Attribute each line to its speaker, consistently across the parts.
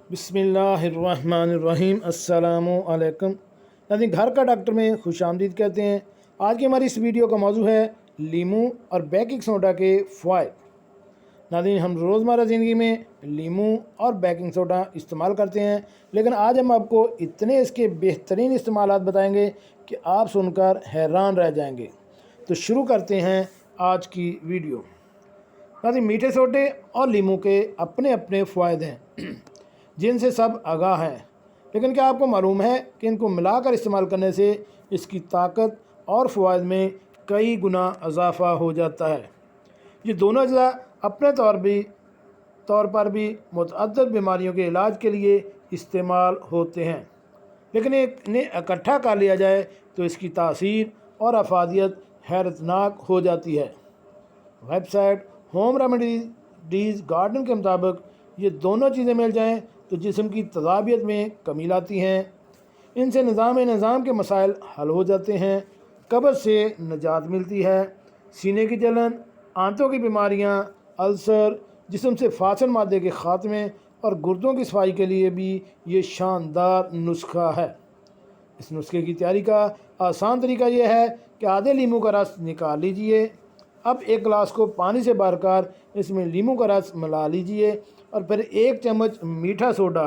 Speaker 1: बिस्मिल्लाहिर्रहमानिर्रहीम अस्सलामुअलैकुम। नाज़रीन, घर का डॉक्टर में खुश आमदीद कहते हैं। आज की हमारी इस वीडियो का मौजू है लीमू और बेकिंग सोडा के फ़वाइद। नाज़रीन, हम रोज़मर्रा ज़िंदगी में लीमू और बेकिंग सोडा इस्तेमाल करते हैं, लेकिन आज हम आपको इतने इसके बेहतरीन इस्तेमालात बताएंगे कि आप सुनकर हैरान रह जाएंगे। तो शुरू करते हैं आज की वीडियो। नाज़रीन, मीठे सोडे और लीमू के अपने अपने फ़वाइद हैं जिनसे सब आगाह हैं, लेकिन क्या आपको मालूम है कि इनको मिलाकर इस्तेमाल करने से इसकी ताकत और फ़वाइद में कई गुना इजाफ़ा हो जाता है। ये दोनों अज़ा अपने तौर पर भी मुतअद्दिद बीमारियों के इलाज के लिए इस्तेमाल होते हैं, लेकिन इन्हें इकट्ठा कर लिया जाए तो इसकी तासीर और अफादियत हैरतनाक हो जाती है। वेबसाइट होम रेमेडीज़ गार्डन के मुताबिक ये दोनों चीज़ें मिल जाएं तो जिस्म की तज़ाबियत में कमी लाती हैं। इनसे निज़ाम के मसाइल हल हो जाते हैं, कब्ज़ से निजात मिलती है, सीने की जलन, आंतों की बीमारियां, अल्सर, जिस्म से फासिल मादे के ख़ात्मे और गुर्दों की सफाई के लिए भी ये शानदार नुस्खा है। इस नुस्खे की तैयारी का आसान तरीका यह है कि आधे लीमू का रस निकाल लीजिए। अब एक गिलास को पानी से भरकर इसमें लीमू का रस मिला लीजिए और फिर 1 चम्मच मीठा सोडा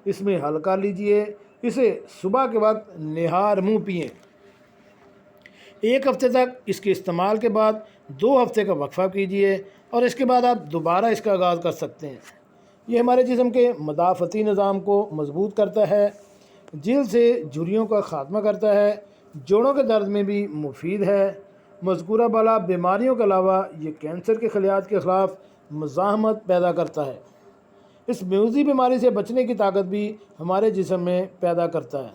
Speaker 1: इसमें हल कर लीजिए। इसे सुबह के वक्त निहार मुँह पिएँ। 1 हफ्ते तक इसके इस्तेमाल के बाद 2 हफ्ते का वक्फा कीजिए और इसके बाद आप दोबारा इसका आगाज़ कर सकते हैं। ये हमारे जिस्म के मदाफ़ती निज़ाम को मजबूत करता है, जिल्द से झुर्रियों का ख़ात्मा करता है, जोड़ों के दर्द में भी मुफीद है। मज़कूरा बाला बीमारियों के अलावा ये कैंसर के खलियात के ख़िलाफ़ मज़ाहमत पैदा करता है। इस म्यूज़ी बीमारी से बचने की ताकत भी हमारे जिस्म में पैदा करता है।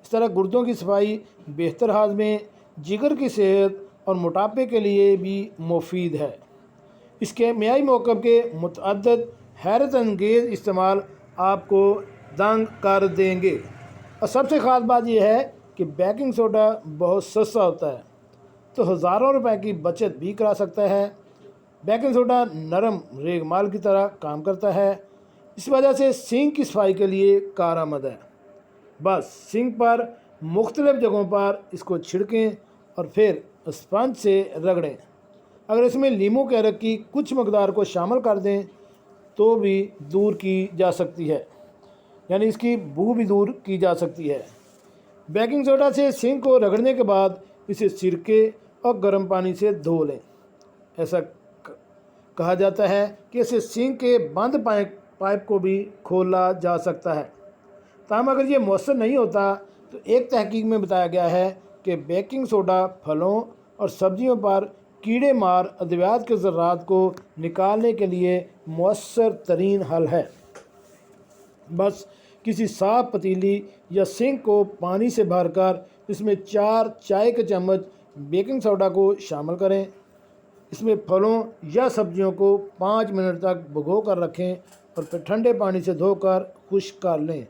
Speaker 1: इस तरह गुर्दों की सफाई, बेहतर हाज़मे, जिगर की सेहत और मोटापे के लिए भी मुफीद है। इसके मियाई मौक़िफ़ के मुतअद्दिद हैरत अंगेज़ इस्तेमाल आपको दंग कर देंगे। और सबसे ख़ास बात यह है कि बेकिंग सोडा बहुत सस्ता होता है, तो हज़ारों रुपए की बचत भी करा सकता है। बेकिंग सोडा नरम रेगमाल की तरह काम करता है, इस वजह से सिंक की सफाई के लिए कारआमद है। बस सिंक पर मुख्तलिफ़ जगहों पर इसको छिड़कें और फिर स्पंज से रगड़ें। अगर इसमें लीमू के अरक की कुछ मकदार को शामिल कर दें तो भी दूर की जा सकती है, यानी इसकी बू भी दूर की जा सकती है। बेकिंग सोडा से सिंक को रगड़ने के बाद इसे सिरके और गर्म पानी से धो लें। ऐसा कहा जाता है कि इससे सिंक के बंद पाइप को भी खोला जा सकता है। ताहम अगर ये मौसर नहीं होता तो एक तहकीक में बताया गया है कि बेकिंग सोडा फलों और सब्जियों पर कीड़े मार अद्वियात के ज़र्रात को निकालने के लिए मौसर तरीन हल है। बस किसी साफ पतीली या सिंक को पानी से भरकर इसमें 4 चाय के चम्मच बेकिंग सोडा को शामिल करें। इसमें फलों या सब्जियों को 5 मिनट तक भिगो कर रखें और फिर ठंडे पानी से धोकर खुश्क कर लें।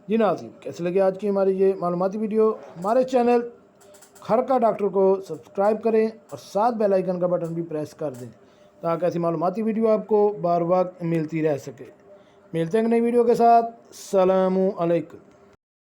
Speaker 1: जी नाज़रीन, कैसे लगे आज की हमारी ये मालूमाती वीडियो? हमारे चैनल घर का डॉक्टर को सब्सक्राइब करें और साथ बेल आइकन का बटन भी प्रेस कर दें ताकि ऐसी मालूमाती वीडियो आपको बार वक्त मिलती रह सके। मिलते हैं नई वीडियो के साथ। अस्सलामु अलैकुम।